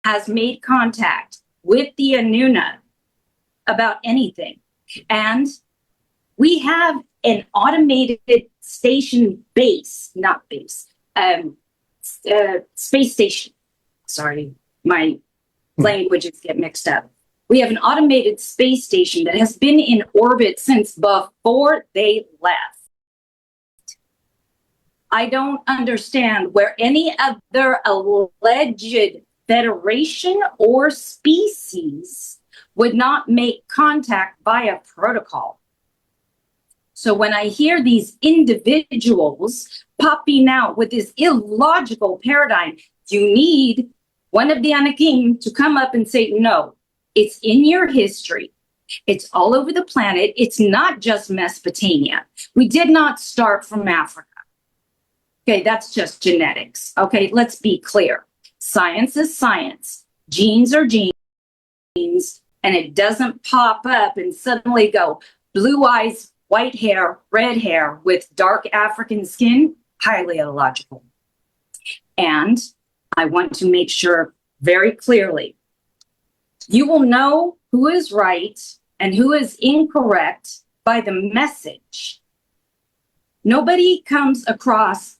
has made contact with the Anunna about anything. And we have an automated station base, not base, space station. Sorry, my languages get mixed up. We have an automated space station that has been in orbit since before they left. I don't understand where any other alleged federation or species would not make contact via protocol. So when I hear these individuals popping out with this illogical paradigm, you need one of the Anakim to come up and say, no, it's in your history. It's all over the planet. It's not just Mesopotamia. We did not start from Africa. Okay, that's just genetics. Okay, let's be clear. Science is science. Genes are genes. And it doesn't pop up and suddenly go blue eyes, white hair, red hair with dark African skin. Highly illogical. And I want to make sure very clearly, you will know who is right and who is incorrect by the message. Nobody comes across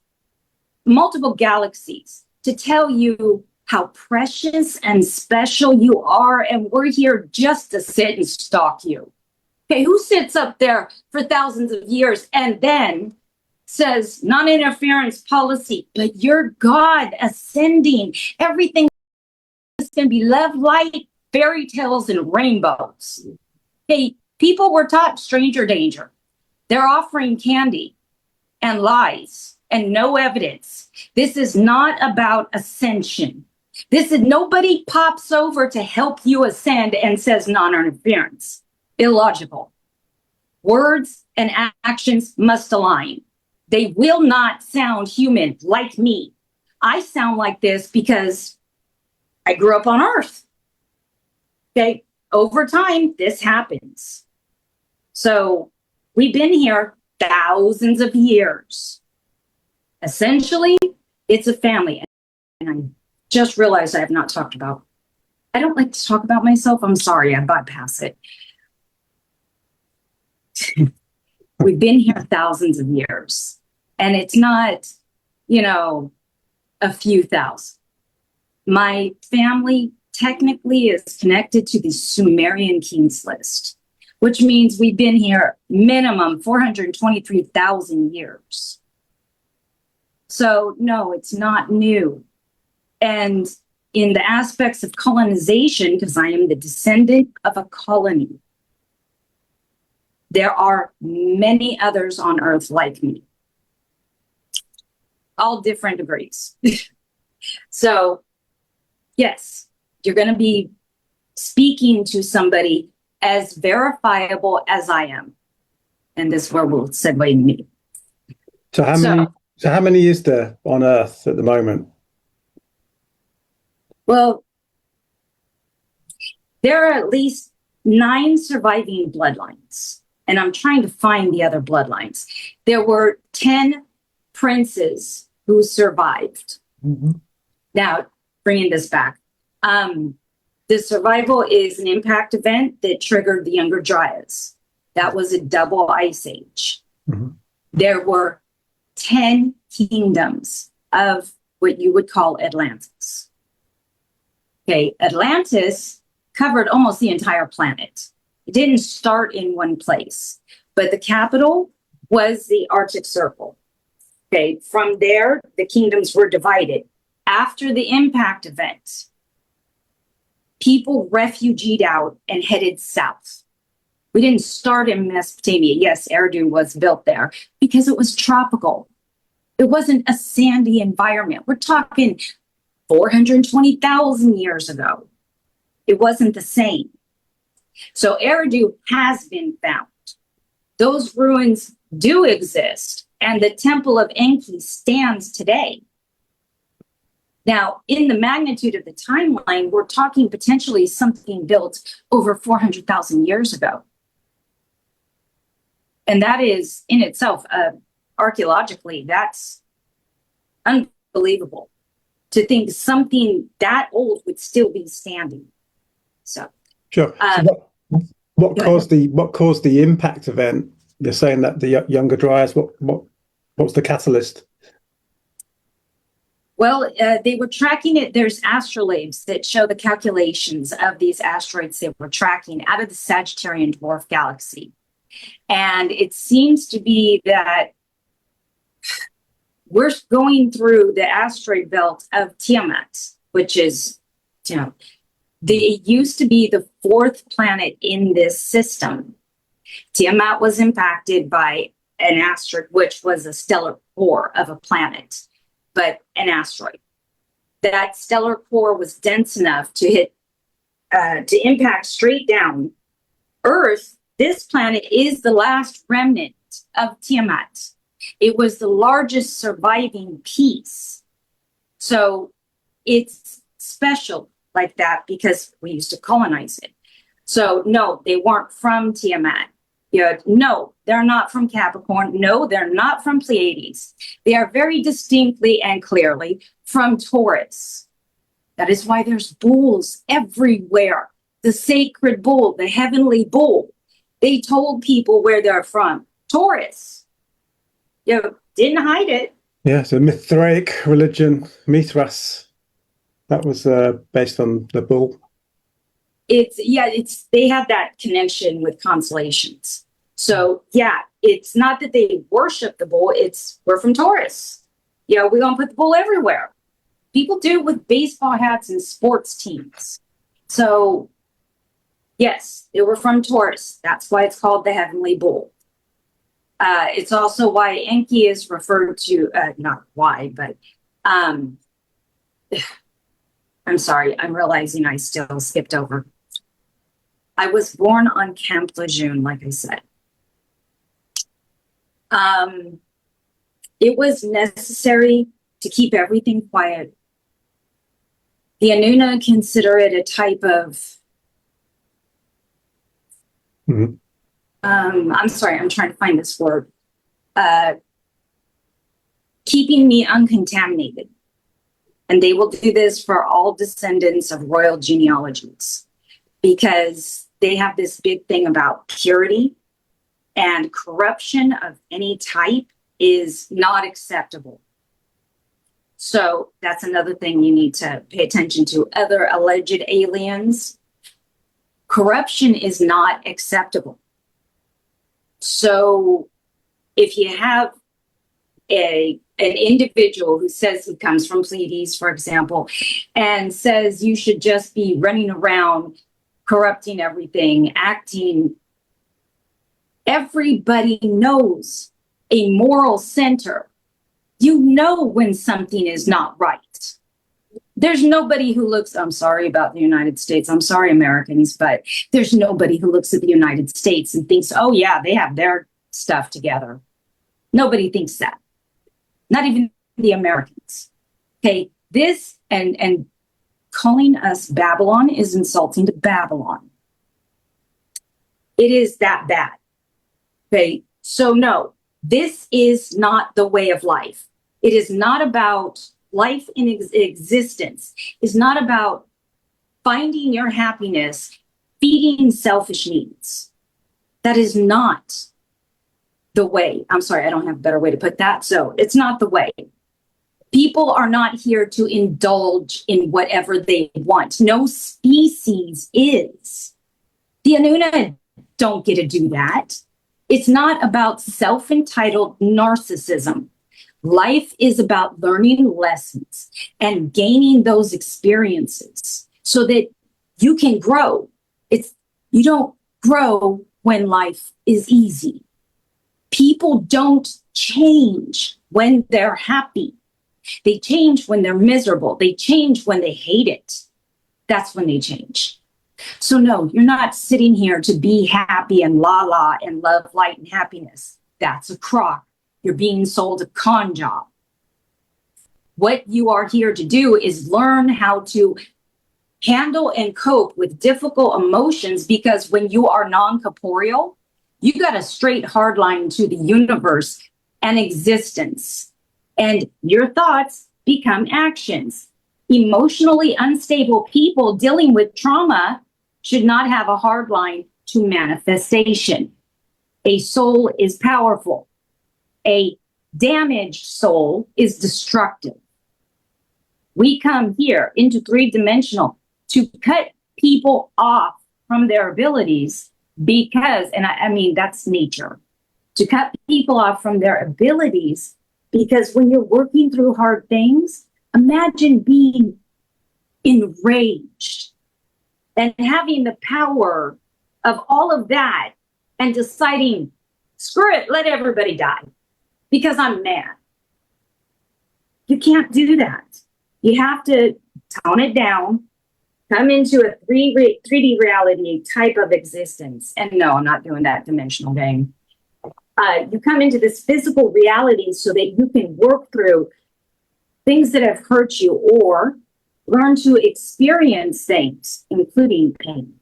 multiple galaxies to tell you how precious and special you are, and we're here just to sit and stalk you. Okay, who sits up there for thousands of years and then says non-interference policy, but you're God ascending, everything is going to be love, light, fairy tales, and rainbows. Hey, people were taught stranger danger. They're offering candy and lies and no evidence. This is not about ascension. This is nobody pops over to help you ascend and says non-interference. Illogical. Words and actions must align. They will not sound human like me. I sound like this because I grew up on Earth. Okay, over time, this happens. So we've been here thousands of years. Essentially, it's a family. And I just realized I have not talked about. I don't like to talk about myself. I'm sorry, I bypass it. We've been here thousands of years. And it's not, a few thousand. My family technically is connected to the Sumerian kings list, which means we've been here minimum 423,000 years. So no, it's not new. And in the aspects of colonization, because I am the descendant of a colony, there are many others on Earth like me. All different degrees. So, yes, you're going to be speaking to somebody as verifiable as I am. And this is where we'll segue me. So how many is there on Earth at the moment? Well, there are at least 9 surviving bloodlines. And I'm trying to find the other bloodlines. There were 10 princes who survived. Mm-hmm. Now, bringing this back, the survival is an impact event that triggered the Younger Dryas. That was a double ice age. Mm-hmm. There were 10 kingdoms of what you would call Atlantis. Okay, Atlantis covered almost the entire planet. It didn't start in one place, but the capital was the Arctic Circle. Okay, from there, the kingdoms were divided. After the impact event, people refugeed out and headed south. We didn't start in Mesopotamia. Yes, Eridu was built there because it was tropical. It wasn't a sandy environment. We're talking 420,000 years ago. It wasn't the same. So Eridu has been found. Those ruins do exist, and the Temple of Enki stands today. Now, in the magnitude of the timeline, we're talking potentially something built over 400,000 years ago. And that is in itself, archaeologically, that's unbelievable to think something that old would still be standing. So, sure. So what caused the impact event? You're saying that the younger dryas. What's the catalyst? Well, they were tracking it. There's astrolabes that show the calculations of these asteroids they were tracking out of the Sagittarian dwarf galaxy. And it seems to be that we're going through the asteroid belt of Tiamat, which is, it used to be the fourth planet in this system. Tiamat was impacted by an asteroid, which was a stellar core of a planet, but an asteroid. That stellar core was dense enough to hit, to impact straight down Earth. This planet is the last remnant of Tiamat. It was the largest surviving piece. So it's special like that because we used to colonize it. So no, they weren't from Tiamat. No, they're not from Capricorn. No, they're not from Pleiades. They are very distinctly and clearly from Taurus. That is why there's bulls everywhere. The sacred bull, the heavenly bull. They told people where they're from. Taurus. Didn't hide it. Yeah, so Mithraic religion, Mithras. That was based on the bull. They have that connection with constellations. So yeah, it's not that they worship the bull, we're from Taurus. We're gonna put the bull everywhere. People do with baseball hats and sports teams. So yes, they were from Taurus. That's why it's called the heavenly bull. It's also why Enki is referred to, not why, but I'm sorry, I'm realizing I still skipped over. I was born on Camp Lejeune, like I said. It was necessary to keep everything quiet. The Anunna consider it a type of, I'm sorry, I'm trying to find this word. Keeping me uncontaminated. And they will do this for all descendants of royal genealogies because they have this big thing about purity, and corruption of any type is not acceptable. So that's another thing you need to pay attention to. Other alleged aliens, corruption is not acceptable. So if you have an individual who says he comes from Pleiades, for example, and says you should just be running around corrupting everything, acting, everybody knows a moral center. You know when something is not right. There's nobody who looks, I'm sorry about the United States, I'm sorry, Americans, but there's nobody who looks at the United States and thinks, oh yeah, they have their stuff together. Nobody thinks that. Not even the Americans. Okay, this and calling us Babylon is insulting to Babylon. It is that bad. Okay, so no, this is not the way of life. It is not about life in existence. It's not about finding your happiness, feeding selfish needs. That is not the way. I'm sorry, I don't have a better way to put that. So it's not the way. People are not here to indulge in whatever they want. No species is. The Anunna don't get to do that. It's not about self-entitled narcissism. Life is about learning lessons and gaining those experiences so that you can grow. You don't grow when life is easy. People don't change when they're happy. They change when they're miserable. They change when they hate it. That's when they change. So no, you're not sitting here to be happy and la and love, light, and happiness. That's a crock. You're being sold a con job. What you are here to do is learn how to handle and cope with difficult emotions, because when you are non-corporeal, you got a straight hard line to the universe and existence. And your thoughts become actions. Emotionally unstable people dealing with trauma should not have a hard line to manifestation. A soul is powerful. A damaged soul is destructive. We come here into three-dimensional to cut people off from their abilities because, and I mean, that's nature, to cut people off from their abilities because when you're working through hard things, imagine being enraged and having the power of all of that and deciding, screw it, let everybody die because I'm mad. You can't do that. You have to tone it down, come into a 3D reality type of existence. And no, I'm not doing that dimensional game. You come into this physical reality so that you can work through things that have hurt you or learn to experience things, including pain.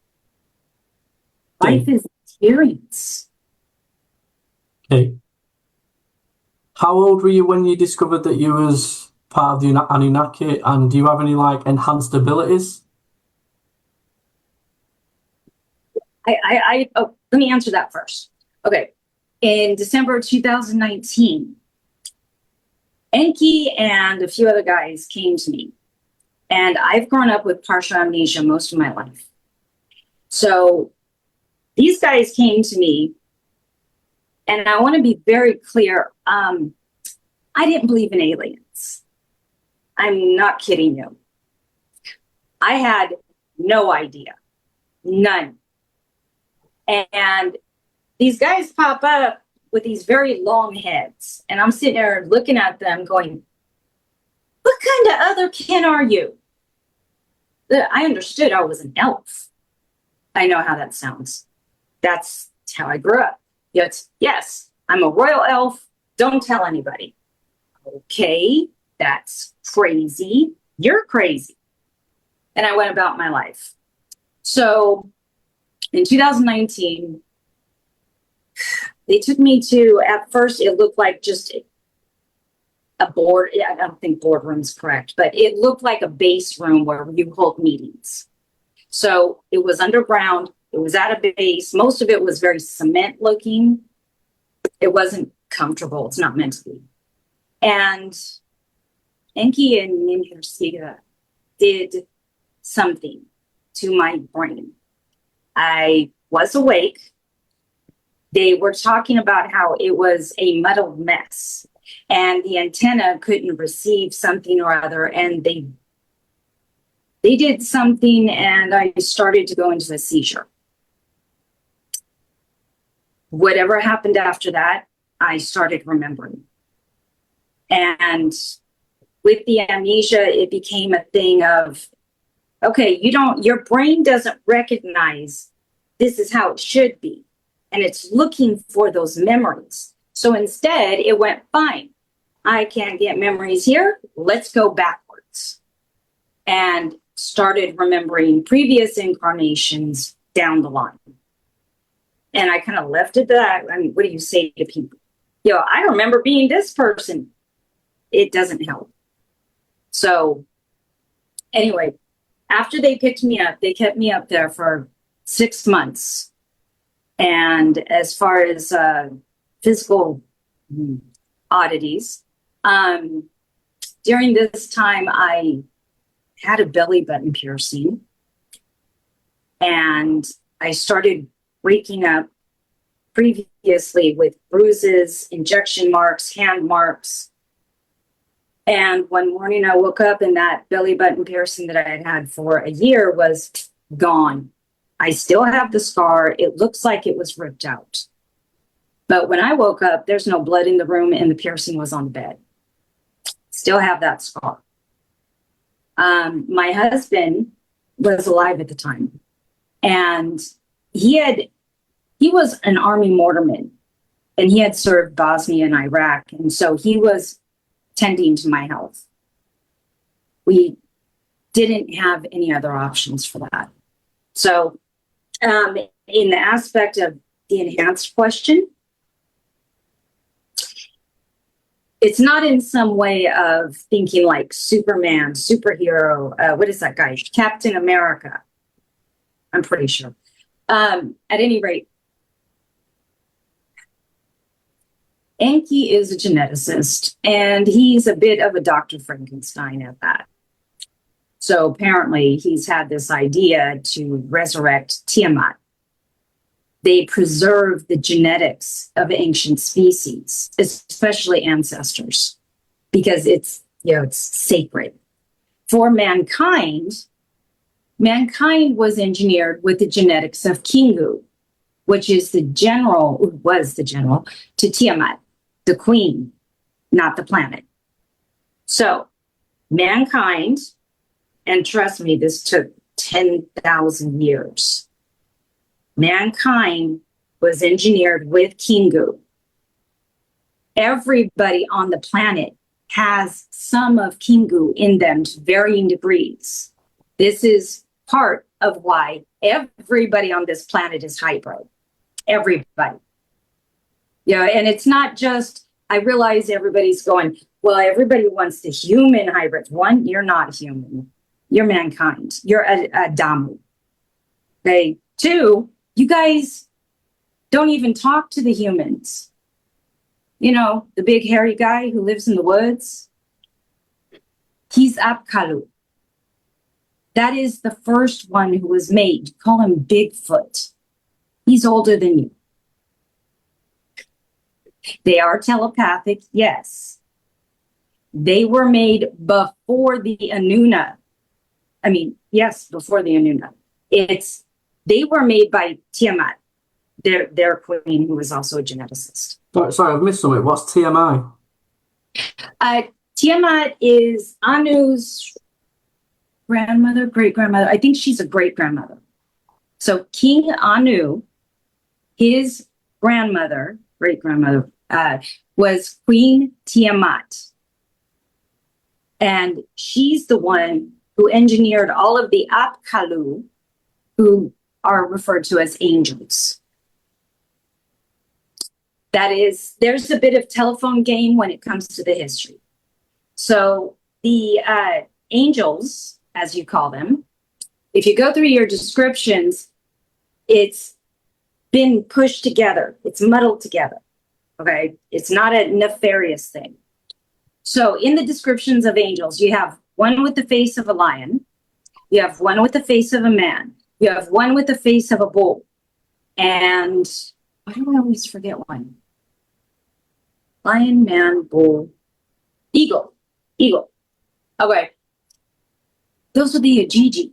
Life is experience. Okay. How old were you when you discovered that you was part of the Anunnaki, and do you have any like enhanced abilities? Let me answer that first. Okay. In December 2019, Enki and a few other guys came to me. And I've grown up with partial amnesia most of my life. So these guys came to me, and I want to be very clear. I didn't believe in aliens. I'm not kidding you. I had no idea. None. And these guys pop up with these very long heads. And I'm sitting there looking at them going, what kind of otherkin are you? I understood I was an elf. I know how that sounds. That's how I grew up. Yes, I'm a royal elf. Don't tell anybody. Okay, that's crazy. You're crazy. And I went about my life. So in 2019, they took me to, at first, it looked like just a board. I don't think boardroom's correct, but it looked like a base room where you hold meetings. So it was underground. It was at a base. Most of it was very cement looking. It wasn't comfortable. It's not meant to be. And Enki and Ninhersiga did something to my brain. I was awake. They were talking about how it was a muddled mess and the antenna couldn't receive something or other. And they did something and I started to go into a seizure. Whatever happened after that, I started remembering. And with the amnesia, it became a thing of, okay, your brain doesn't recognize this is how it should be. And it's looking for those memories. So instead, it went, fine, I can't get memories here. Let's go backwards. And started remembering previous incarnations down the line. And I kind of left it to that. I mean, what do you say to people? I remember being this person. It doesn't help. So anyway, after they picked me up, they kept me up there for 6 months. And as far as physical oddities, during this time, I had a belly button piercing. And I started waking up previously with bruises, injection marks, hand marks. And one morning I woke up and that belly button piercing that I had had for a year was gone. I still have the scar. It looks like it was ripped out. But when I woke up, there's no blood in the room and the piercing was on the bed. Still have that scar. My husband was alive at the time. And he was an Army mortarman. And he had served Bosnia and Iraq. And so he was tending to my health. We didn't have any other options for that. So in the aspect of the enhanced question, It's not in some way of thinking like Superman, superhero, what is that guy? Captain America. I'm pretty sure. At any rate, Enki is a geneticist, and he's a bit of a Dr. Frankenstein at that. So apparently he's had this idea to resurrect Tiamat. They preserve the genetics of ancient species, especially ancestors, because it's sacred. For mankind, mankind was engineered with the genetics of Kingu, which was the general to Tiamat, the queen, not the planet. So mankind, and trust me, this took 10,000 years. Mankind was engineered with Kingu. Everybody on the planet has some of Kingu in them to varying degrees. This is part of why everybody on this planet is hybrid. Everybody. Yeah, and it's not just, I realize everybody's going, well, everybody wants the human hybrids. One, you're not human. You're mankind. You're a Damu. Okay. Two, you guys don't even talk to the humans. You know, the big hairy guy who lives in the woods. He's Apkalu. That is the first one who was made. Call him Bigfoot. He's older than you. They are telepathic, yes. They were made before the Anunna. I mean, yes, before the Anunna. They were made by Tiamat, their queen, who was also a geneticist. Sorry, I've missed something. What's TMI? Tiamat is Anu's grandmother, great-grandmother. I think she's a great-grandmother. So King Anu, his grandmother, great-grandmother, was Queen Tiamat. And she's the one who engineered all of the Apkalu, who are referred to as angels. That is, there's a bit of telephone game when it comes to the history. So the angels, as you call them, if you go through your descriptions, it's been pushed together. It's muddled together. Okay. It's not a nefarious thing. So in the descriptions of angels, you have one with the face of a lion. You have one with the face of a man. You have one with the face of a bull. And why do I always forget one? Lion, man, bull, eagle. Okay. Those are the Ajiji.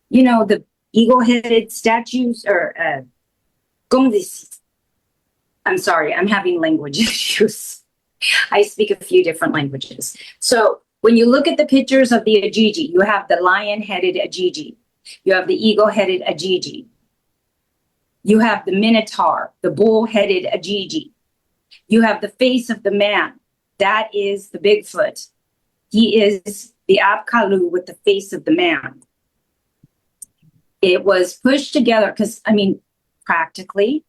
You know, the eagle-headed statues or gongdis. I'm sorry, I'm having language issues. I speak a few different languages. So when you look at the pictures of the Ajiji, you have the lion-headed Ajiji. You have the eagle-headed Ajiji. You have the minotaur, the bull-headed Ajiji. You have the face of the man. That is the Bigfoot. He is the Apkalu with the face of the man. It was pushed together because, I mean, practically,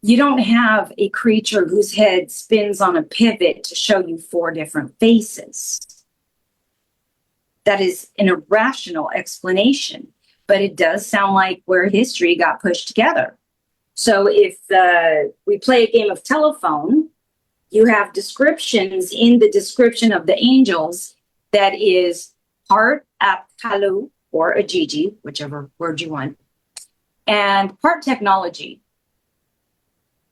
you don't have a creature whose head spins on a pivot to show you four different faces. That is an irrational explanation, but it does sound like where history got pushed together. So if we play a game of telephone, you have descriptions in the description of the angels that is part Apkalu or Ajiji, whichever word you want, and part technology.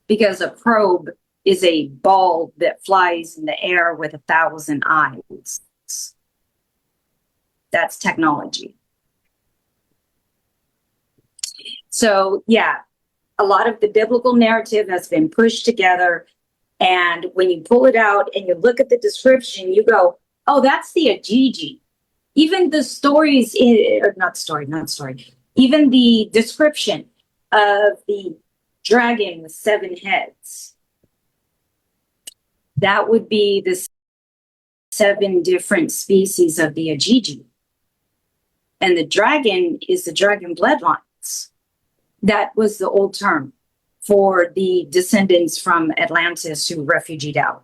Because a probe is a ball that flies in the air with 1,000 eyes. That's technology. So, yeah, a lot of the biblical narrative has been pushed together. And when you pull it out and you look at the description, you go, oh, that's the Ajiji. Even the stories, even the description of the dragon with 7 heads. That would be the 7 different species of the Ajiji. And the dragon is the dragon bloodlines. That was the old term. for the descendants from Atlantis who refugeed out.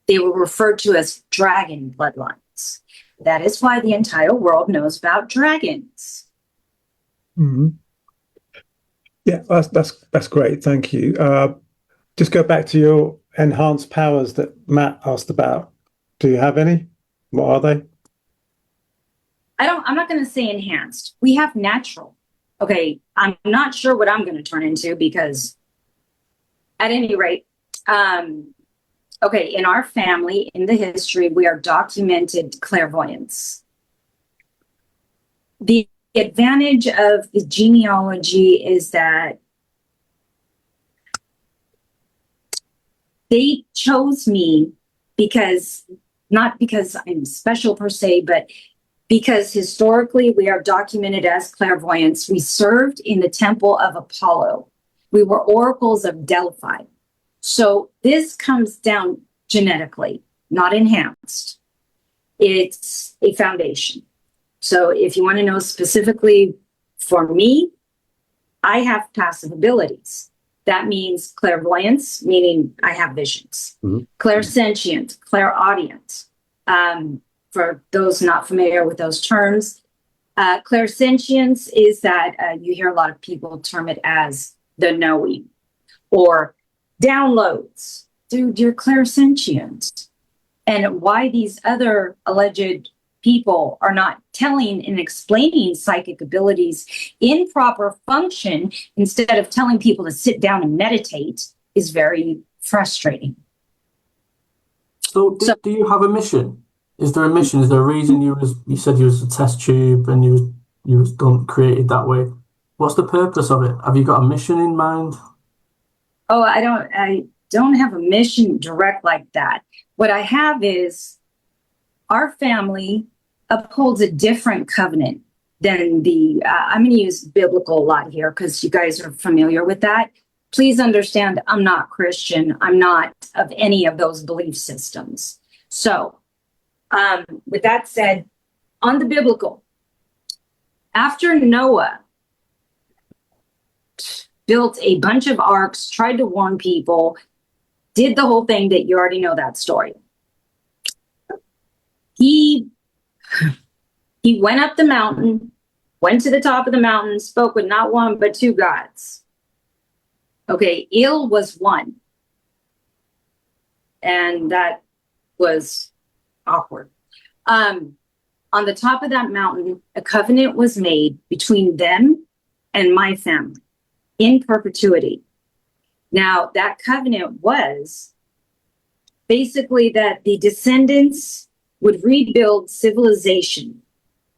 They were referred to as dragon bloodlines. That is why the entire world knows about dragons. Mm-hmm. Yeah, that's great. Thank you. Just go back to your enhanced powers that Matt asked about. Do you have any? What are they? I'm not going to say enhanced. We have natural. Okay, I'm not sure what I'm going to turn into because, at any rate, okay, in our family, in the history, we are documented clairvoyants. The advantage of the genealogy is that they chose me because, not because I'm special per se, but because historically we are documented as clairvoyants. We served in the temple of Apollo. We were oracles of Delphi. So this comes down genetically, not enhanced. It's a foundation. So if you want to know specifically for me, I have passive abilities. That means clairvoyance, meaning I have visions. Mm-hmm. Clairsentient, clairaudient. For those not familiar with those terms, clairsentience is that you hear a lot of people term it as the knowing or downloads. Dude, you're clairsentient. And why these other alleged people are not telling and explaining psychic abilities in proper function instead of telling people to sit down and meditate is very frustrating. So do you have a mission? Is there a mission? Is there a reason you said you was a test tube and you was created that way? What's the purpose of it? Have you got a mission in mind? Oh, I don't have a mission direct like that. What I have is our family upholds a different covenant than I'm going to use biblical a lot here because you guys are familiar with that. Please understand, I'm not Christian. I'm not of any of those belief systems. So, with that said, on the biblical, after Noah built a bunch of arks, tried to warn people, did the whole thing that you already know that story. He went up the mountain, went to the top of the mountain, spoke with not one but two gods. Okay, Il was one. And that was awkward. On the top of that mountain, a covenant was made between them and my family in perpetuity. Now, that covenant was basically that the descendants would rebuild civilization.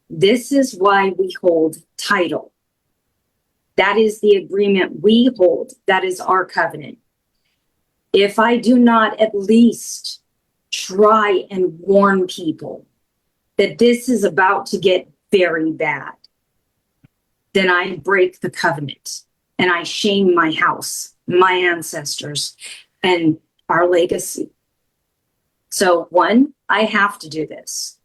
This is why we hold title. That is the agreement we hold. That is our covenant. If I do not at least try and warn people that this is about to get very bad, then I break the covenant and I shame my house, my ancestors, and our legacy. So one, I have to do this.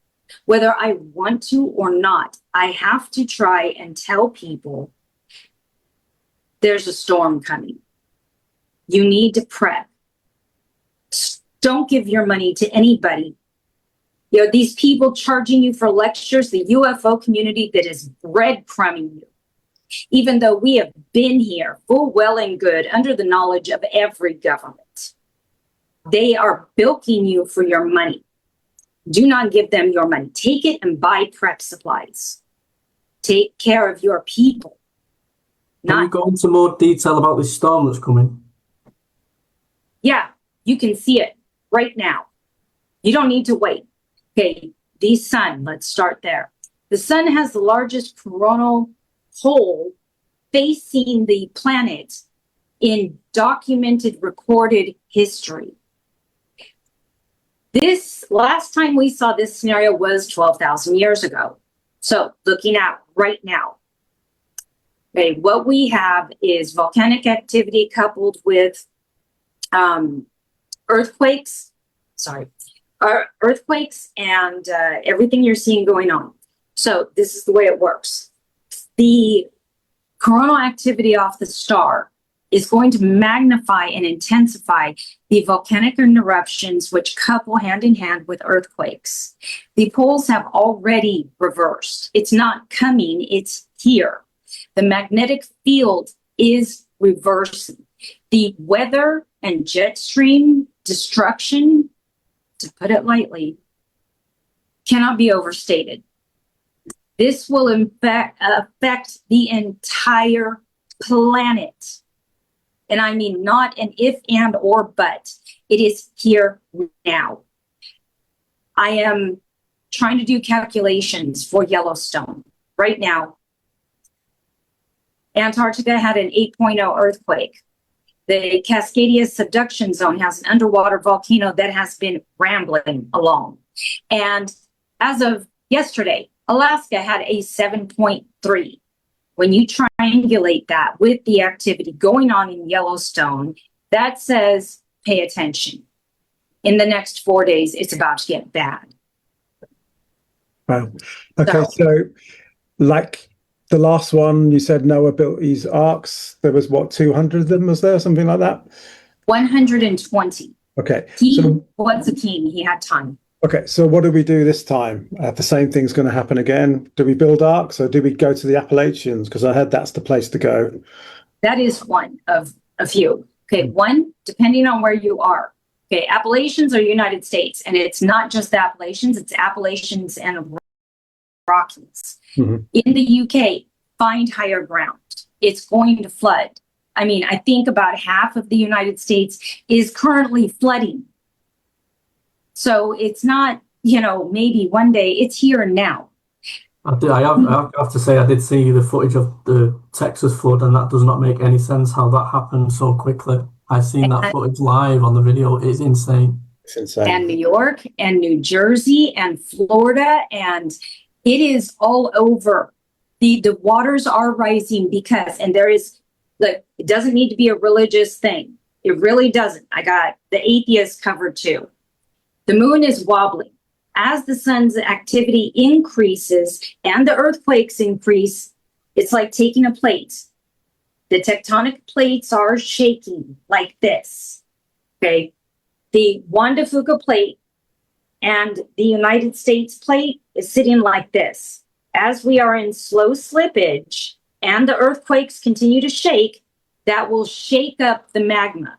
Whether I want to or not, I have to try and tell people there's a storm coming. You need to prep. Don't give your money to anybody. You know, these people charging you for lectures, the UFO community that is breadcrumbing you, even though we have been here full well and good under the knowledge of every government. They are bilking you for your money. Do not give them your money. Take it and buy prep supplies. Take care of your people. Can you go into more detail about this storm that's coming? Yeah, you can see it right now. You don't need to wait. Okay, the sun, let's start there. The sun has the largest coronal hole facing the planet in documented, recorded history. This last time we saw this scenario was 12,000 years ago. So looking at right now, okay, what we have is volcanic activity coupled with earthquakes and everything you're seeing going on. So this is the way it works. The coronal activity off the star is going to magnify and intensify the volcanic eruptions, which couple hand in hand with earthquakes. The poles have already reversed. It's not coming, it's here. The magnetic field is reversing. The weather and jet stream destruction, to put it lightly, cannot be overstated. This will affect the entire planet. And I mean not an if, and, or, but. It is here now. I am trying to do calculations for Yellowstone right now. Antarctica had an 8.0 earthquake. The Cascadia subduction zone has an underwater volcano that has been rambling along. And as of yesterday, Alaska had a 7.3. When you triangulate that with the activity going on in Yellowstone, that says pay attention. In the next 4 days, it's about to get bad. Wow. Okay, so like the last one, you said Noah built these arks. There was what, 200 of them? Was there something like that? 120. Okay. He So was a king. He had time. okay, so what do we do this time? The same thing's going to happen again. Do we build arcs or do we go to the Appalachians? Because I heard that's the place to go. That is one of a few. Okay, one, depending on where you are. Okay, Appalachians are United States, and it's not just the Appalachians, it's Appalachians and Rockies. Mhm. In the UK, find higher ground. It's going to flood. I mean, I think about half of the United States is currently flooding. So it's not, maybe one day, it's here and now. I have to say, I did see the footage of the Texas flood, and that does not make any sense how that happened so quickly. I've seen that footage live on the video. It's insane. It's insane. And New York and New Jersey and Florida, and it is all over. The waters are rising because, and there is, like, it doesn't need to be a religious thing. It really doesn't. I got the atheists covered too. The moon is wobbling. As the sun's activity increases and the earthquakes increase, it's like taking a plate. The tectonic plates are shaking like this. Okay. The Juan de Fuca plate and the United States plate is sitting like this. As we are in slow slippage and the earthquakes continue to shake, that will shake up the magma.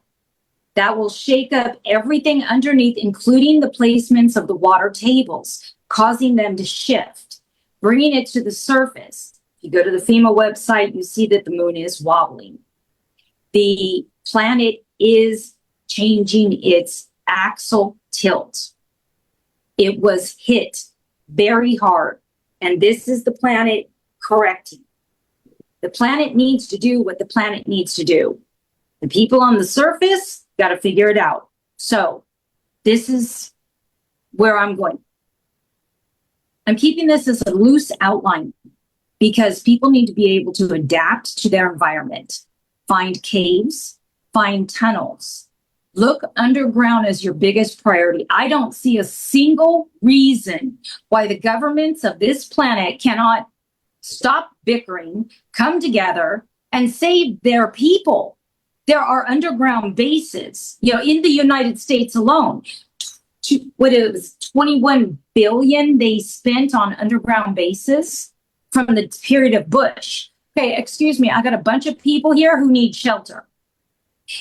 That will shake up everything underneath, including the placements of the water tables, causing them to shift, bringing it to the surface. If you go to the FEMA website, you see that the moon is wobbling. The planet is changing its axial tilt. It was hit very hard, and this is the planet correcting. The planet needs to do what the planet needs to do. The people on the surface got to figure it out. So this is where I'm going. I'm keeping this as a loose outline because people need to be able to adapt to their environment. Find caves, find tunnels. Look underground as your biggest priority. I don't see a single reason why the governments of this planet cannot stop bickering, come together, and save their people. There are underground bases, in the United States alone. What it was, 21 billion they spent on underground bases from the period of Bush. Okay, excuse me, I got a bunch of people here who need shelter.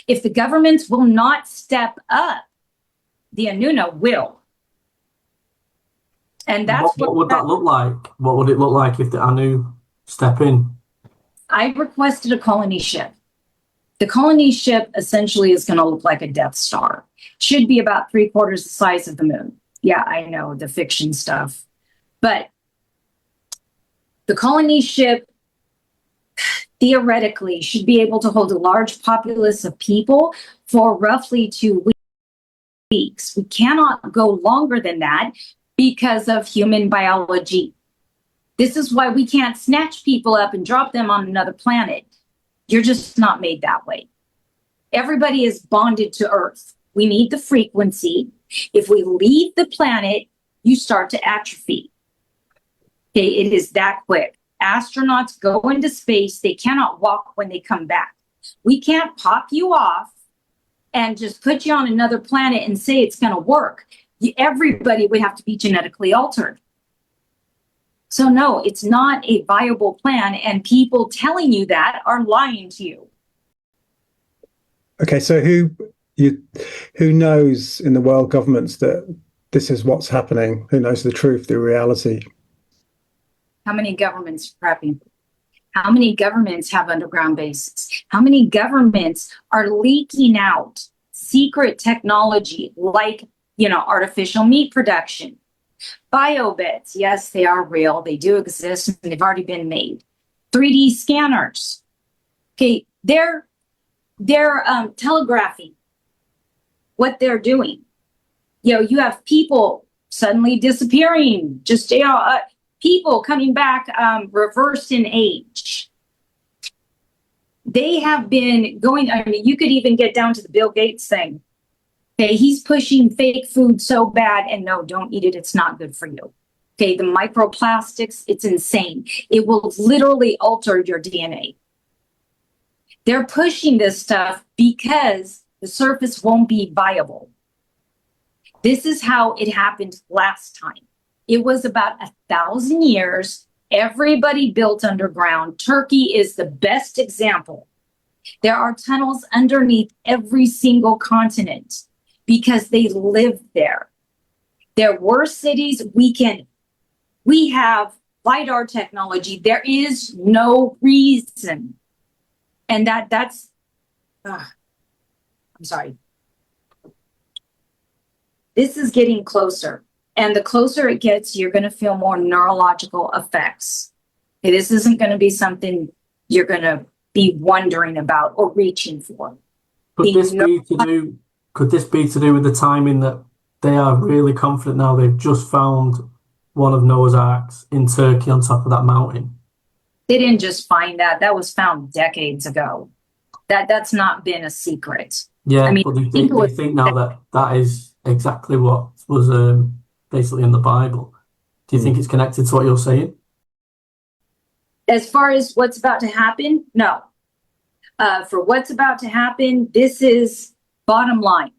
If the governments will not step up, the Anunna will. And that's what would that look like? What would it look like if the Anu step in? I requested a colony ship. The colony ship essentially is going to look like a Death Star. Should be about 3/4 the size of the moon. Yeah, I know, the fiction stuff. But the colony ship theoretically should be able to hold a large populace of people for roughly 2 weeks. We cannot go longer than that because of human biology. This is why we can't snatch people up and drop them on another planet. You're just not made that way. Everybody is bonded to Earth. We need the frequency. If we leave the planet, you start to atrophy. Okay, it is that quick. Astronauts go into space. They cannot walk when they come back. We can't pop you off and just put you on another planet and say it's going to work. Everybody would have to be genetically altered. So no, it's not a viable plan, and people telling you that are lying to you. Okay, so who knows in the world governments that this is what's happening? Who knows the truth, the reality? How many governments are prepping? How many governments have underground bases? How many governments are leaking out secret technology like, artificial meat production? Biobeds, yes, they are real. They do exist, and they've already been made. 3D scanners. Okay, they're telegraphing what they're doing. You have people suddenly disappearing, just people coming back reversed in age. They have been going, you could even get down to the Bill Gates thing. Okay, he's pushing fake food so bad, and no, don't eat it. It's not good for you. Okay, the microplastics, it's insane. It will literally alter your DNA. They're pushing this stuff because the surface won't be viable. This is how it happened last time. It was about 1,000 years. Everybody built underground. Turkey is the best example. There are tunnels underneath every single continent because they lived there. There were cities. We have LiDAR technology. There is no reason. And that's, I'm sorry. This is getting closer. And the closer it gets, you're going to feel more neurological effects. Okay, this isn't going to be something you're going to be wondering about or reaching for. Could this be to do with the timing that they are really confident now they've just found one of Noah's Arks in Turkey on top of that mountain? They didn't just find that. That was found decades ago. That's not been a secret. Yeah, but they think now that is exactly what was basically in the Bible. Do you think it's connected to what you're saying? As far as what's about to happen, no. For what's about to happen, this is bottom line.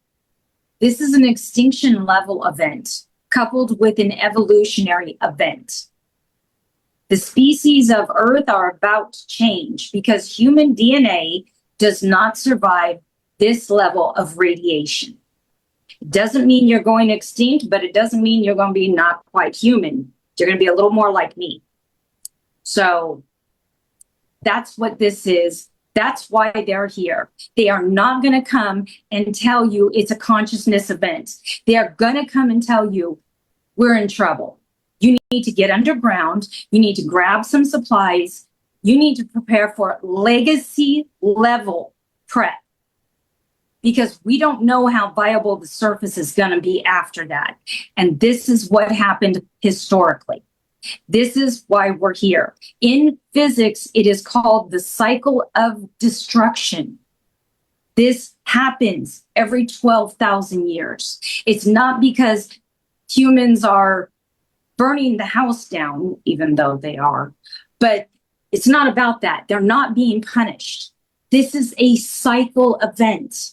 This is an extinction level event coupled with an evolutionary event. The species of Earth are about to change because human DNA does not survive this level of radiation. It doesn't mean you're going extinct, but it doesn't mean you're going to be not quite human. You're going to be a little more like me. So that's what this is. That's why they're here. They are not going to come and tell you it's a consciousness event. They are going to come and tell you we're in trouble. You need to get underground. You need to grab some supplies. You need to prepare for legacy level prep because we don't know how viable the surface is going to be after that. And this is what happened historically. This is why we're here. In physics, it is called the cycle of destruction. This happens every 12,000 years. It's not because humans are burning the house down, even though they are, but it's not about that. They're not being punished. This is a cycle event.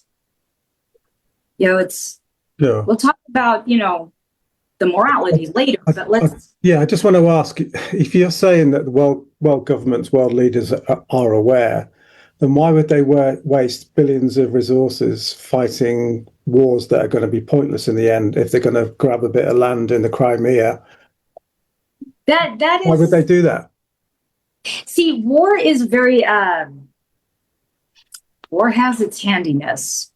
We'll talk about, the morality later, but let's. I just want to ask, if you're saying that the world governments, world leaders are aware, then why would they waste billions of resources fighting wars that are going to be pointless in the end if they're going to grab a bit of land in the Crimea? That is. Why would they do that? See, war is very. War has its handiness.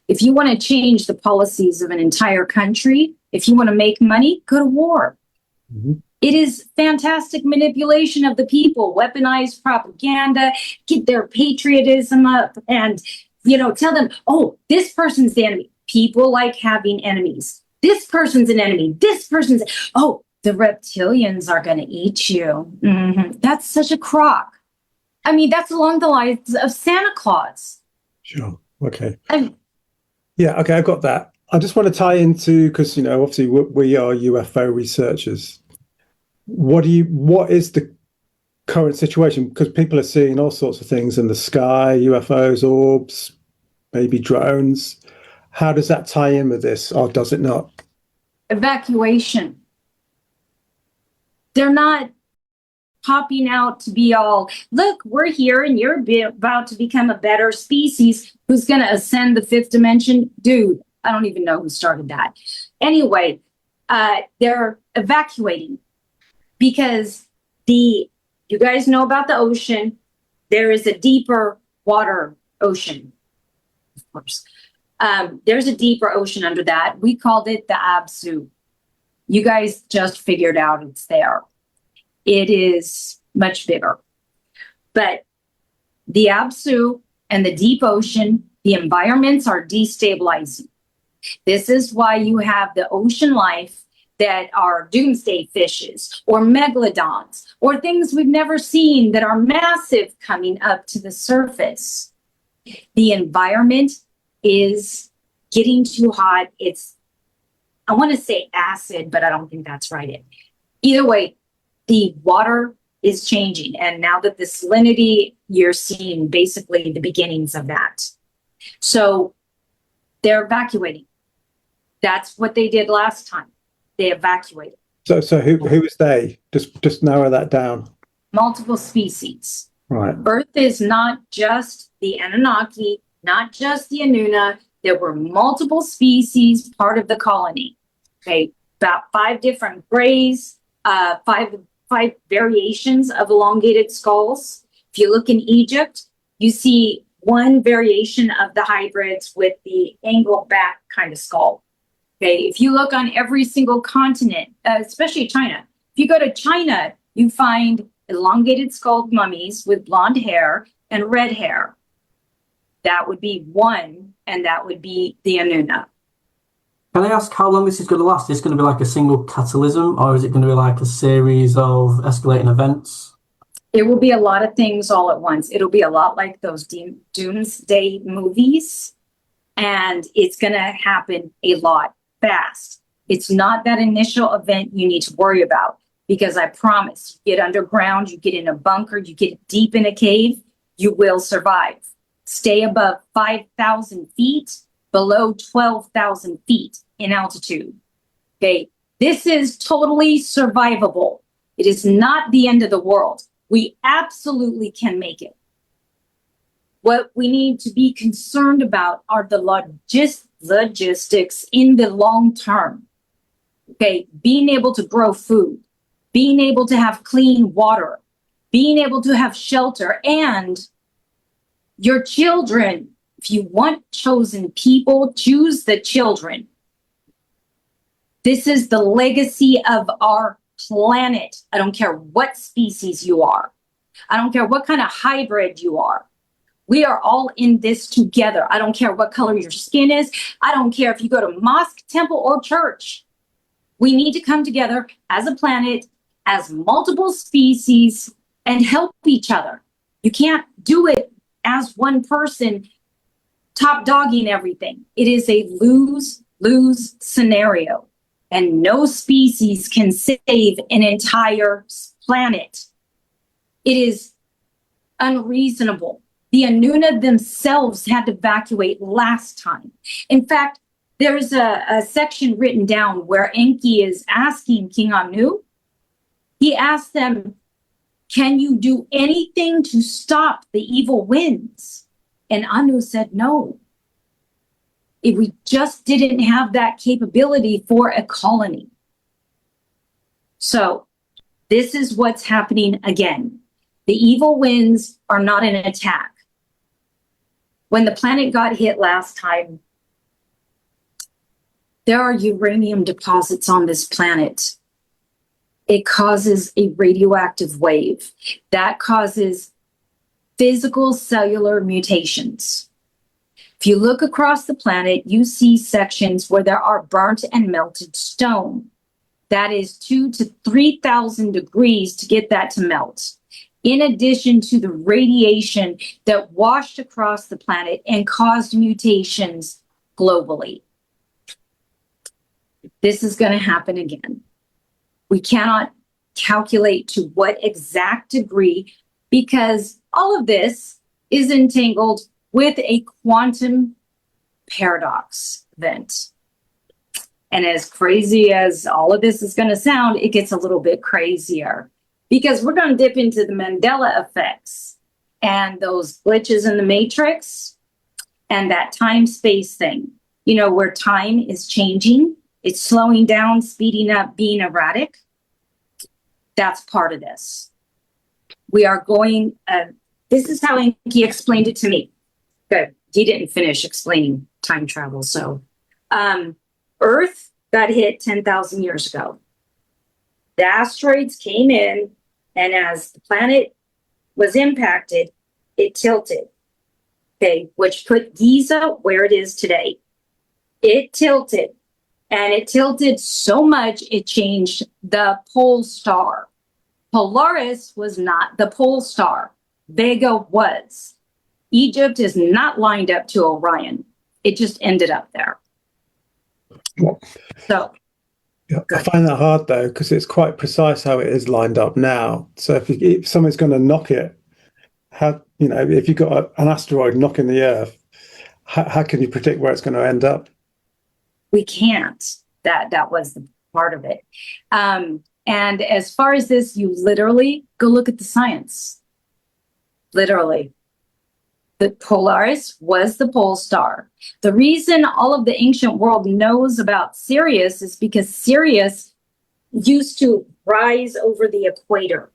If you want to change the policies of an entire country, if you want to make money, go to war. Mm-hmm. It is fantastic manipulation of the people, weaponized propaganda, get their patriotism up and, tell them, oh, this person's the enemy. People like having enemies. This person's an enemy. This person's, the reptilians are going to eat you. Mm-hmm. That's such a crock. I mean, that's along the lines of Santa Claus. Sure. Okay. Okay, I've got that. I just want to tie into, because, obviously we are UFO researchers. What is the current situation? Because people are seeing all sorts of things in the sky, UFOs, orbs, maybe drones. How does that tie in with this, or does it not? Evacuation. They're not popping out to be all, look, we're here and you're about to become a better species who's going to ascend the fifth dimension. Dude, I don't even know who started that. Anyway, they're evacuating because you guys know about the ocean. There is a deeper water ocean, of course. There's a deeper ocean under that. We called it the Absu. You guys just figured out it's there. It is much bigger. But the Absu and the deep ocean, the environments are destabilizing. This is why you have the ocean life that are doomsday fishes or megalodons or things we've never seen that are massive coming up to the surface. The environment is getting too hot. I want to say acid, but I don't think that's right. Either way, the water is changing. And now that the salinity, you're seeing basically the beginnings of that. So they're evacuating. That's what they did last time. They evacuated. So who is they? Just narrow that down. Multiple species. Right. Earth is not just the Anunnaki, not just the Anunna. There were multiple species part of the colony. Okay, about 5 different grays, five variations of elongated skulls. If you look in Egypt, you see one variation of the hybrids with the angled back kind of skull. Okay, if you look on every single continent, especially China, if you go to China, you find elongated skulled mummies with blonde hair and red hair. That would be one, and that would be the Anunna. Can I ask how long this is going to last? Is it going to be like a single catalysm, or is it going to be like a series of escalating events? It will be a lot of things all at once. It'll be a lot like those doomsday movies, and it's going to happen a lot fast. It's not that initial event you need to worry about, because I promise, you get underground, you get in a bunker, you get deep in a cave, you will survive. Stay above 5,000 feet, below 12,000 feet in altitude. Okay, this is totally survivable. It is not the end of the world. We absolutely can make it. What we need to be concerned about are the logistics in the long term. Okay, being able to grow food, being able to have clean water, being able to have shelter, and your children. If you want chosen people, choose the children. This is the legacy of our planet. I don't care what species you are. I don't care what kind of hybrid you are. We are all in this together. I don't care what color your skin is. I don't care if you go to mosque, temple, or church. We need to come together as a planet, as multiple species, and help each other. You can't do it as one person top dogging everything. It is a lose-lose scenario, and no species can save an entire planet. It is unreasonable. The Anunna themselves had to evacuate last time. In fact, there's a section written down where Enki is asking King Anu. He asked them, can you do anything to stop the evil winds? And Anu said no. If we just didn't have that capability for a colony. So this is what's happening again. The evil winds are not an attack. When the planet got hit last time, there are uranium deposits on this planet. It causes a radioactive wave that causes physical cellular mutations. If you look across the planet, you see sections where there are burnt and melted stone. That is 2,000 to 3,000 degrees to get that to melt. In addition to the radiation that washed across the planet and caused mutations globally. This is going to happen again. We cannot calculate to what exact degree, because all of this is entangled with a quantum paradox event. And as crazy as all of this is going to sound, it gets a little bit crazier because we're going to dip into the Mandela effects and those glitches in the matrix and that time-space thing, you know, where time is changing, it's slowing down, speeding up, being erratic. That's part of this. We are going, this is how he explained it to me. Good. He didn't finish explaining time travel. So Earth got hit 10,000 years ago. The asteroids came in, and as the planet was impacted, it tilted, okay, which put Giza where it is today. It tilted, and it tilted so much it changed the pole star. Polaris was not the pole star. Vega was. Egypt is not lined up to Orion. It just ended up there. Well, So yeah, I find that hard though, because it's quite precise how it is lined up now. So if someone's going to knock it, how, you know, if you've got an asteroid knocking the Earth, how can you predict where it's going to end up? we can't. That was the part of it. And as far as this, you literally go look at the science. Literally. The Polaris was the pole star. The reason all of the ancient world knows about Sirius is because Sirius used to rise over the equator.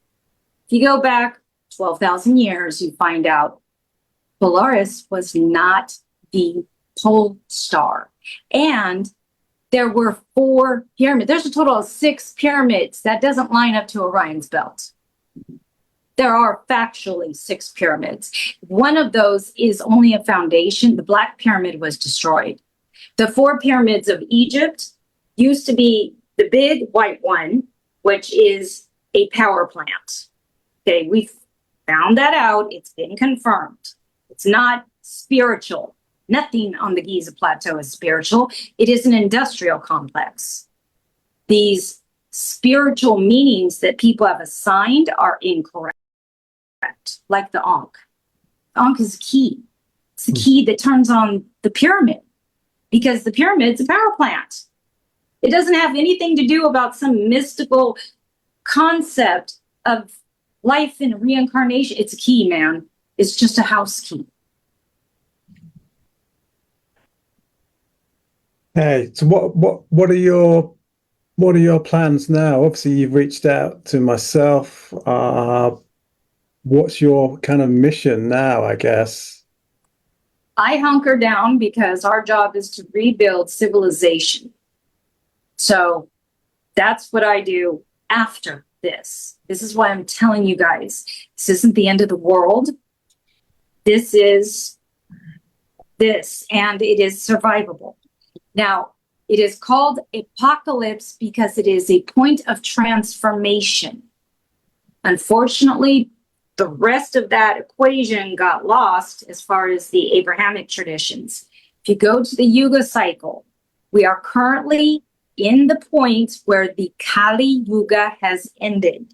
If you go back 12,000 years, you find out Polaris was not the pole star. And there were 4 pyramids. There's a total of 6 pyramids. That doesn't line up to Orion's belt. There are factually 6 pyramids. One of those is only a foundation. The Black Pyramid was destroyed. The 4 pyramids of Egypt used to be the big white one, which is a power plant. Okay, we found that out. It's been confirmed. It's not spiritual. Nothing on the Giza Plateau is spiritual. It is an industrial complex. These spiritual meanings that people have assigned are incorrect. Like the Ankh. Ankh is a key. It's a key that turns on the pyramid because the pyramid's a power plant. It doesn't have anything to do about some mystical concept of life and reincarnation. It's a key, man. It's just a house key. Hey, so what are your plans now? Obviously, you've reached out to myself. What's your kind of mission now, I guess? I hunker down because our job is to rebuild civilization. So that's what I do after this. This is why I'm telling you guys, this isn't the end of the world. This is this, and it is survivable. Now, it is called apocalypse because it is a point of transformation. Unfortunately, the rest of that equation got lost as far as the Abrahamic traditions. If you go to the Yuga cycle, we are currently in the point where the Kali Yuga has ended.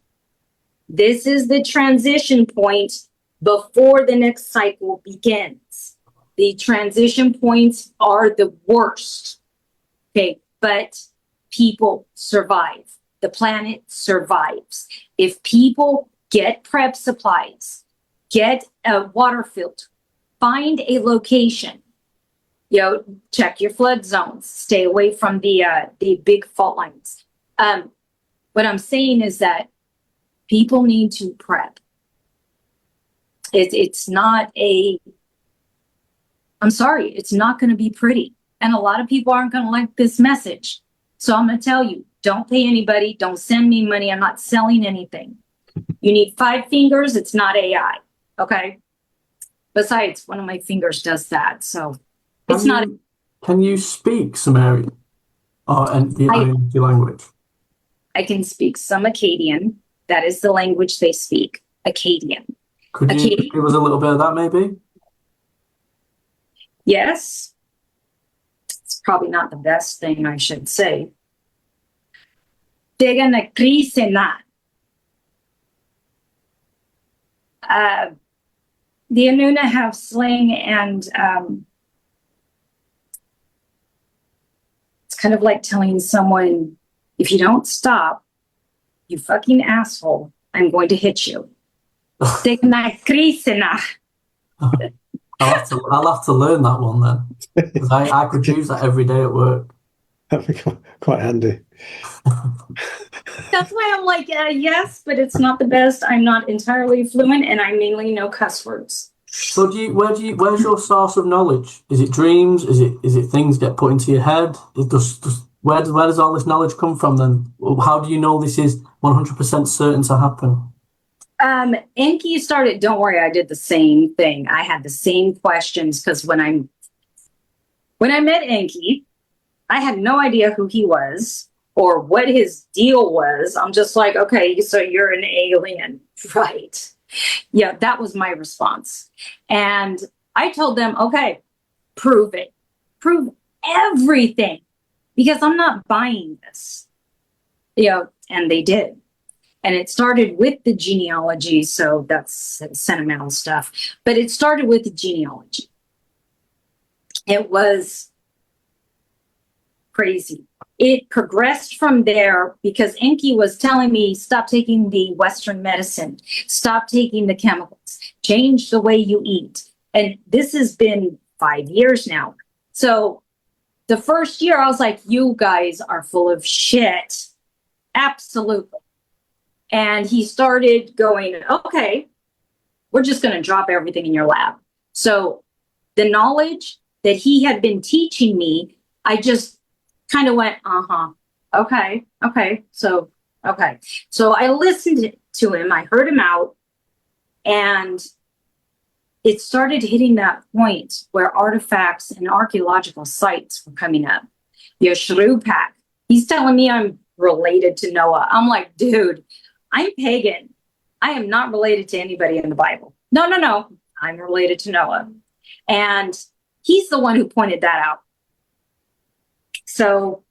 This is the transition point before the next cycle begins. The transition points are the worst. Okay, but people survive. The planet survives. If people get prep supplies, get a water filter, find a location, you know, check your flood zones, stay away from the big fault lines. What I'm saying is that people need to prep. It's not I'm sorry, it's not going to be pretty. And a lot of people aren't going to like this message. So I'm going to tell you, don't pay anybody. Don't send me money. I'm not selling anything. You need 5 fingers. It's not AI. Okay. Besides, one of my fingers does that. So it's not. Can you speak Sumerian or the language? I can speak some Akkadian. That is the language they speak. Akkadian. Could you give us a little bit of that, maybe? Yes. It's probably not the best thing I should say. Tega na krisi na. The Anunna have slang, and it's kind of like telling someone, if you don't stop, you fucking asshole, I'm going to hit you. I'll have to learn that one then, because I could use that every day at work. That'd be quite handy. That's why I'm like, yes, but it's not the best. I'm not entirely fluent, and I mainly know cuss words. So where's your source of knowledge? Is it dreams? Is it things get put into your head? Where does all this knowledge come from then? How do you know this is 100% certain to happen? Enki started, don't worry, I did the same thing. I had the same questions, because when I met Enki, I had no idea who he was or what his deal was. I'm just like, okay, so you're an alien, right? Yeah, that was my response. And I told them, okay, prove it. Prove everything, because I'm not buying this. And they did. And it started with the genealogy, so that's sentimental stuff. But it started with the genealogy. It was crazy. It progressed from there, because Enki was telling me, stop taking the Western medicine, stop taking the chemicals, change the way you eat. And this has been 5 years now. So the first year I was like, you guys are full of shit. Absolutely. And he started going, okay, we're just going to drop everything in your lab. So the knowledge that he had been teaching me, I just kind of went, okay. So I listened to him. I heard him out. And it started hitting that point where artifacts and archaeological sites were coming up. Yeshrupak, he's telling me I'm related to Noah. I'm like, dude, I'm pagan. I am not related to anybody in the Bible. No. I'm related to Noah. And he's the one who pointed that out. So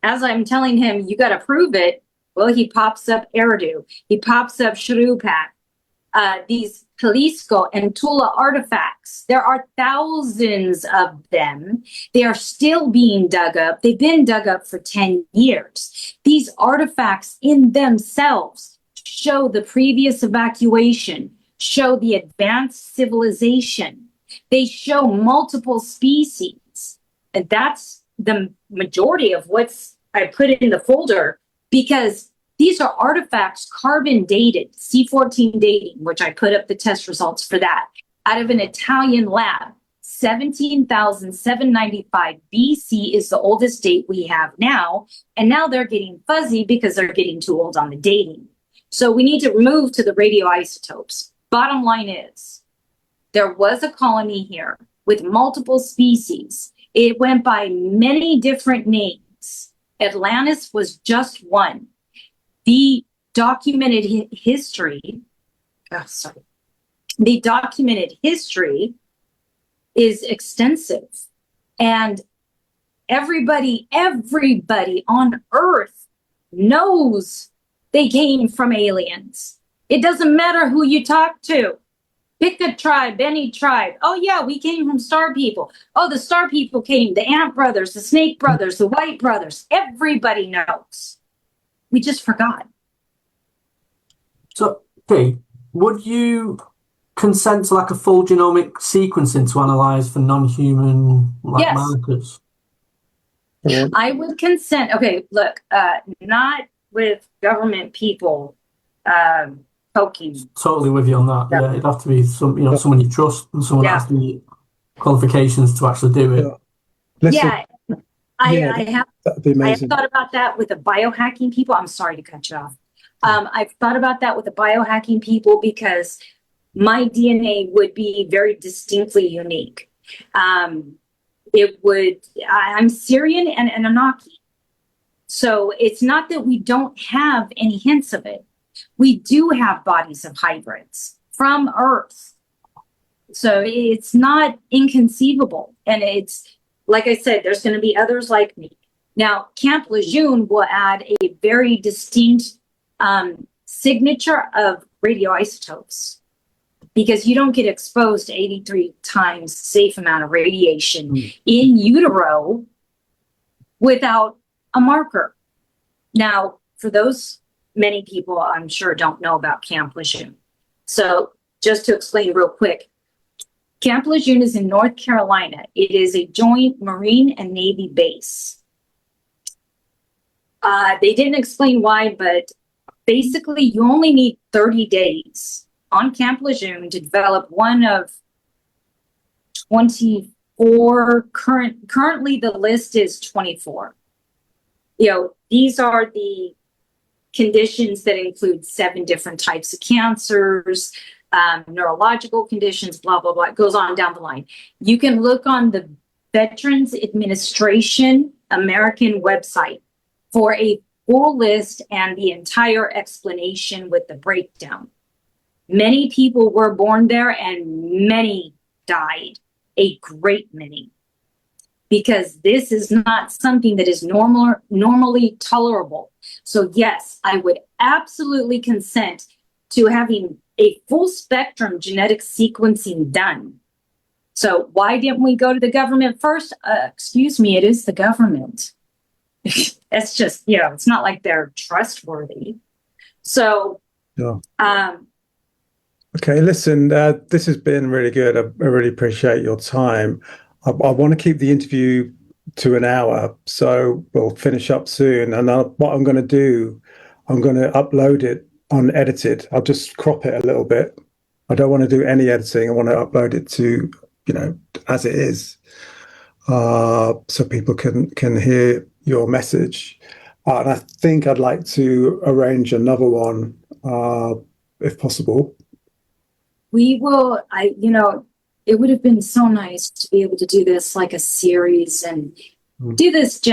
as I'm telling him, you got to prove it. Well, he pops up Eridu. He pops up Shrupak. These Jalisco and Tula artifacts. There are thousands of them. They are still being dug up. They've been dug up for 10 years. These artifacts in themselves show the previous evacuation, show the advanced civilization. They show multiple species. And that's the majority of what's I put in the folder, because these are artifacts carbon dated, C14 dating, which I put up the test results for that, out of an Italian lab. 17,795 BC is the oldest date we have now. And now they're getting fuzzy because they're getting too old on the dating. So we need to move to the radioisotopes. Bottom line is, there was a colony here with multiple species. It went by many different names. Atlantis was just one. The documented history is extensive, and everybody on Earth knows they came from aliens. It doesn't matter who you talk to. Pick a tribe, any tribe. Oh yeah, we came from Star People. Oh, the Star People came, the Ant Brothers, the Snake Brothers, the White Brothers. Everybody knows. We just forgot. So, okay, would you consent to like a full genomic sequencing to analyze for non-human Yes. markers? I would consent. Okay, look, not with government people poking. Totally with you on that. Yeah, it'd have to be someone you trust and someone that has the qualifications to actually do it. Yeah. I have. That'd be amazing. I have thought about that with the biohacking people. I'm sorry to cut you off. I've thought about that with the biohacking people, because my DNA would be very distinctly unique. I'm Syrian and Anunnaki. So it's not that we don't have any hints of it. We do have bodies of hybrids from Earth. So it's not inconceivable. And it's, like I said, there's going to be others like me. Now, Camp Lejeune will add a very distinct signature of radioisotopes, because you don't get exposed to 83 times safe amount of radiation in utero without a marker. Now, for those many people, I'm sure, don't know about Camp Lejeune. So just to explain real quick, Camp Lejeune is in North Carolina. It is a joint Marine and Navy base. They didn't explain why, but basically you only need 30 days on Camp Lejeune to develop one of 24 currently the list is 24. These are the conditions that include 7 different types of cancers, neurological conditions, blah, blah, blah. It goes on down the line. You can look on the Veterans Administration American website for a full list and the entire explanation with the breakdown. Many people were born there and many died, a great many, because this is not something that is normally tolerable. So yes, I would absolutely consent to having a full spectrum genetic sequencing done. So why didn't we go to the government first? Excuse me, it is the government. It's just, it's not like they're trustworthy. So, yeah. Okay, listen, this has been really good. I really appreciate your time. I want to keep the interview to an hour, so we'll finish up soon. And what I'm going to do, I'm going to upload it unedited. I'll just crop it a little bit. I don't want to do any editing. I want to upload it to, as it is, so people can hear your message. And I think I'd like to arrange another one, if possible. We will, it would have been so nice to be able to do this like a series and do this